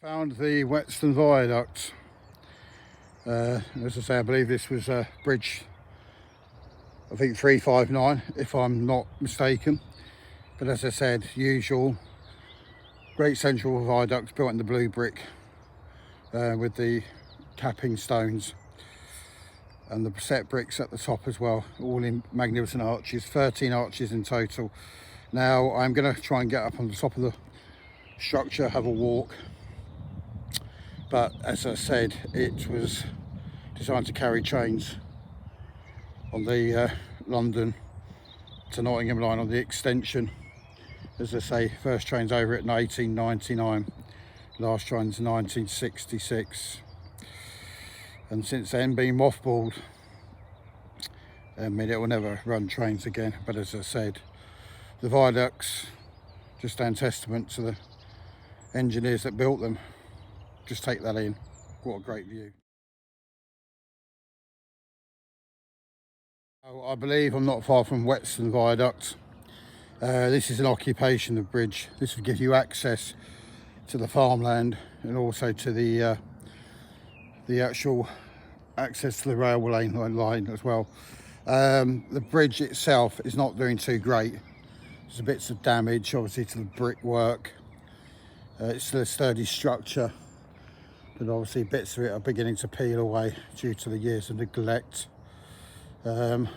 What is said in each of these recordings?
Found the Whetstone viaduct. As I say, I believe this was a bridge, I think 359 if I'm not mistaken. But as I said, usual great central viaduct built in the blue brick with the capping stones and the set bricks at the top as well, all in magnificent arches, 13 arches in total. Now I'm going to try and get up on the top of the structure, have a walk, but as I said, it was designed to carry trains on the London to Nottingham line on the extension. As I say, first train's over it in 1899, last train's 1966, and since then been mothballed. I mean, it will never run trains again, but as I said, the viaducts just stand testament to the engineers that built them. Just take that in. What a great view. I believe I'm not far from Whetstone viaduct. This is an occupation of bridge. This will give you access to the farmland and also to the actual access to the railway line as well. The bridge itself is not doing too great. There's bits of damage obviously to the brickwork. It's still a sturdy structure, but obviously bits of it are beginning to peel away due to the years of neglect. And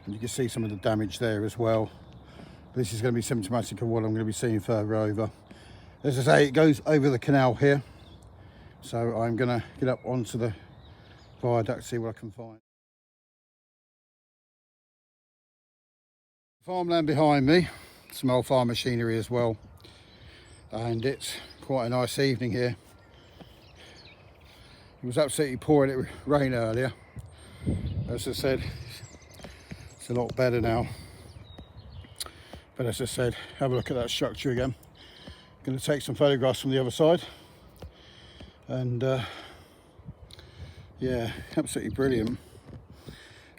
you can see some of the damage there as well. This is going to be symptomatic of what I'm going to be seeing further over. As I say, it goes over the canal here, so I'm going to get up onto the viaduct, see what I can find. Farmland behind me, some old farm machinery as well, and it's quite a nice evening here. It was absolutely pouring it rain earlier. As I said, it's a lot better now, but as I said, have a look at that structure again. I'm going to take some photographs from the other side, and yeah, absolutely brilliant.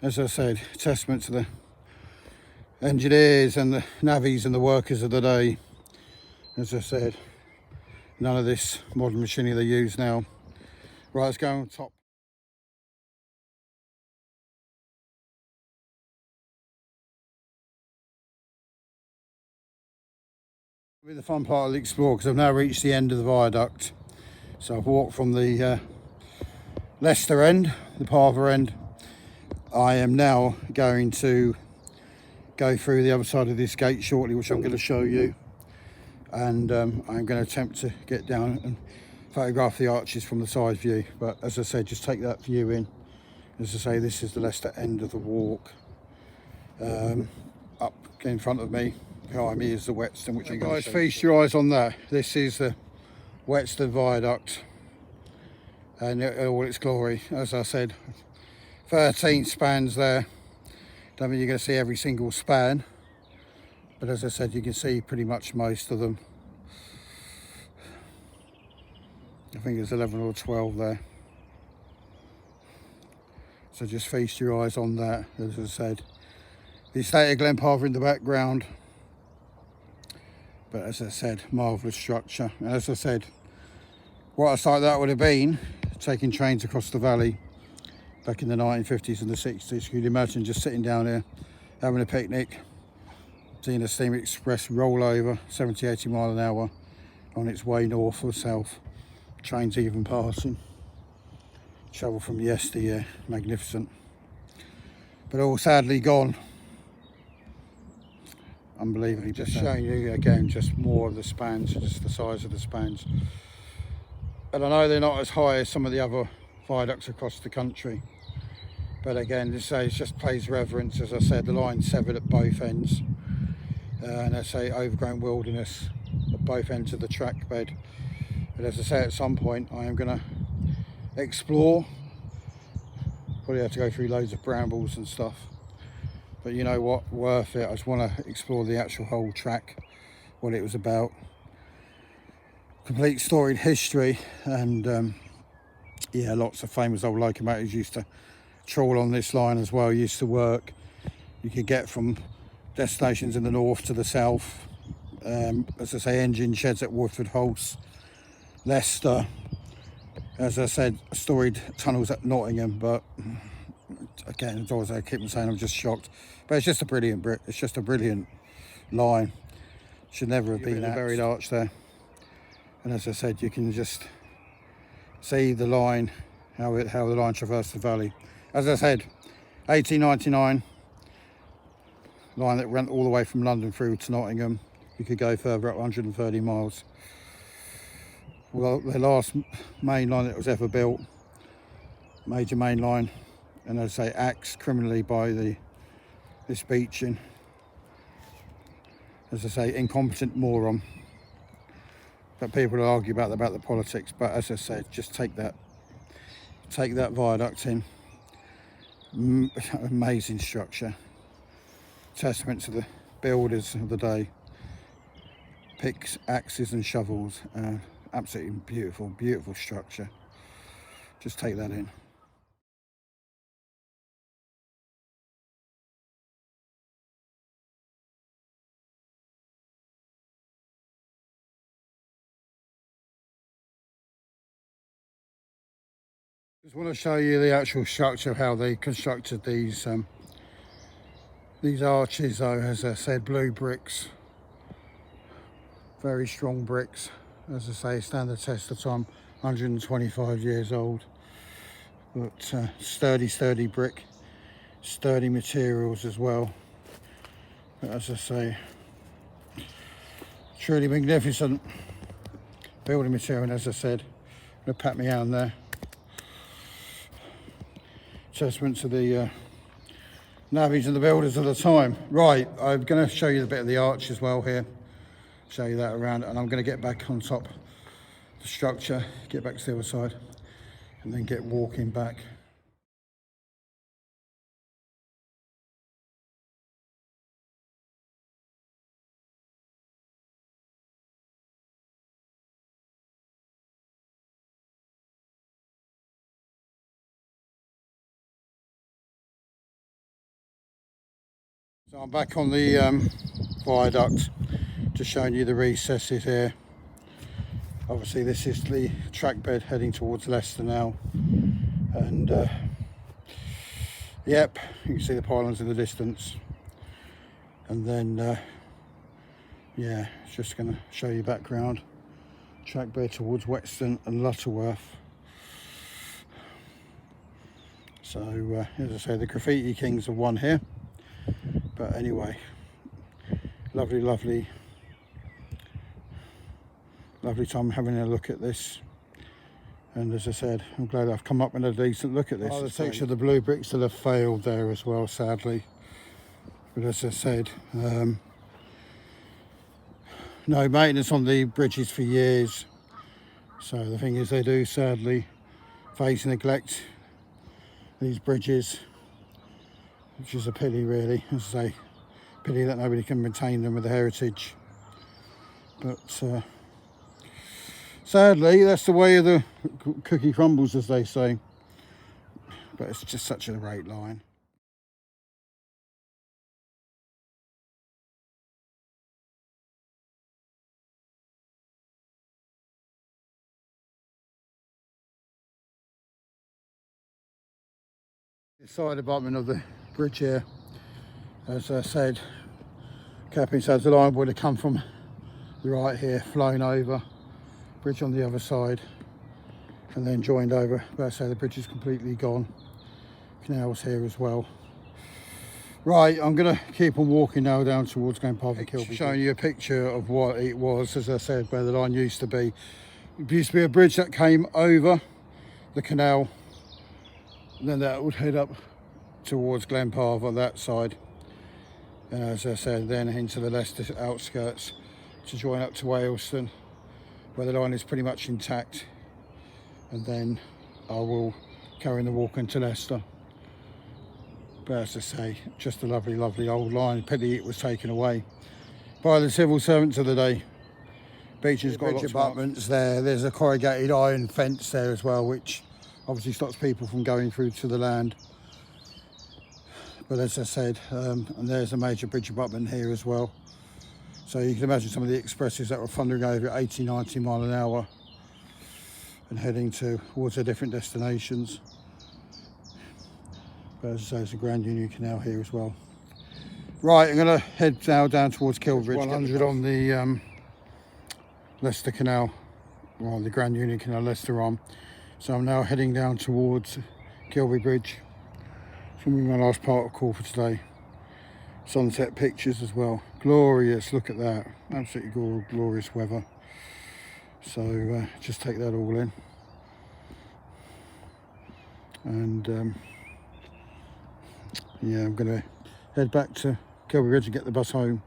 As I said, testament to the engineers and the navvies and the workers of the day. As I said, none of this modern machinery they use now. Right, let's go on top. With the fun part of the explore, because I've now reached the end of the viaduct. So I've walked from the Leicester end, the Parver end. I am now going to go through the other side of this gate shortly, which I'm going to show you, and I'm going to attempt to get down and photograph the arches from the side view. But as I said, just take that view in. As I say, this is the Leicester end of the walk. Up in front of me, behind me, is the Whetstone, which I'm going to show you. Feast your eyes on that. This is the Whetstone viaduct and all its glory. As I said, 13 spans there. Don't mean you're going to see every single span, but as I said, you can see pretty much most of them. I think there's 11 or 12 there. So just feast your eyes on that. As I said, the estate of Glenparver in the background, but as I said, marvellous structure. And as I said, what a sight that would have been, taking trains across the valley back in the 1950s and the 60s. You'd imagine just sitting down here, having a picnic, seeing a steam express roll over 70-80 mile an hour on its way north or south. Trains even passing. Travel from yesteryear, magnificent. But all sadly gone. Unbelievably. Just showing you again just more of the spans, just the size of the spans. And I know they're not as high as some of the other viaducts across the country, but again, this just pays reverence. As I said, the line's severed at both ends, and I say overgrown wilderness at both ends of the track bed. But as I say, at some point I am going to explore. Probably have to go through loads of brambles and stuff, but you know what, worth it. I just want to explore the actual whole track, what it was about, complete storied history. And yeah, lots of famous old locomotives used to trawl on this line as well, used to work. You could get from destinations in the north to the south. As I say, engine sheds at Woodford Hulse Leicester. As I said, storied tunnels at Nottingham, but again, as I keep on saying, I'm just shocked. But it's just a brilliant it's just a brilliant line. Should never have been a buried arch there. And as I said, you can just see the line, how the line traversed the valley. As I said, 1899 line that went all the way from London through to Nottingham. You could go further up 130 miles. Well, the last main line that was ever built, major main line, and as I say, axed criminally by this Beeching. As I say, incompetent moron. But people argue about the politics. But as I said, just take that viaduct in. Amazing structure. Testament to the builders of the day. Picks, axes, and shovels. Absolutely beautiful structure. Just take that in. Just want to show you the actual structure of how they constructed these arches, though. As I said, blue bricks, very strong bricks. As I say, stand the test of time, 125 years old. But sturdy brick, sturdy materials as well. But as I say, truly magnificent building material. And as I said, I'm going to pat me hand there. Testament to the navvies and the builders of the time. Right, I'm going to show you a bit of the arch as well here. Show you that around, and I'm going to get back on top of the structure, get back to the other side, and then get walking back. So I'm back on the viaduct, just showing you the recesses here. Obviously this is the track bed heading towards Leicester now, and yep, you can see the pylons in the distance. And then yeah, it's just going to show you background. Track bed towards Whetstone and Lutterworth. So as I say, the graffiti kings have won here. But anyway, lovely time having a look at this. And as I said, I'm glad I've come up with a decent look at this. Oh, the texture of the blue bricks still have failed there as well, sadly. But as I said, no maintenance on the bridges for years. So the thing is, they do sadly face neglect these bridges, which is a pity really. As I say, pity that nobody can maintain them with the heritage. But sadly, that's the way of the cookie crumbles, as they say. But it's just such a great line. The side abutment of the bridge here, as I said, Capping says the line would have come from the right here, flown over, bridge on the other side, and then joined over. But I say the bridge is completely gone. Canals here as well. Right, I'm going to keep on walking now down towards Glenparva Kilby. Showing you a picture of what it was, as I said, where the line used to be. It used to be a bridge that came over the canal, and then that would head up towards Glenparva, that side. And as I said, then into the Leicester outskirts to join up to Whetstone, where the line is pretty much intact. And then I will carry on the walk into Leicester. But as I say, just a lovely old line. Pity it was taken away by the civil servants of the day. Beeching's got lots of abutments there. There's a corrugated iron fence there as well, which obviously stops people from going through to the land. But as I said, and there's a major bridge abutment here as well. So you can imagine some of the expresses that were thundering over at 80, 90 mile an hour. and heading towards their different destinations. But as I say, there's a Grand Union Canal here as well. Right, I'm going to head now down towards Kilbridge. 100 on the Leicester Canal, or the Grand Union Canal, Leicester on. So I'm now heading down towards Kilby Bridge. It's going to be my last part of call for today. Sunset pictures as well. Glorious, look at that. Absolutely glorious weather. So just take that all in. And yeah, I'm going to head back to Kilby Bridge and get the bus home.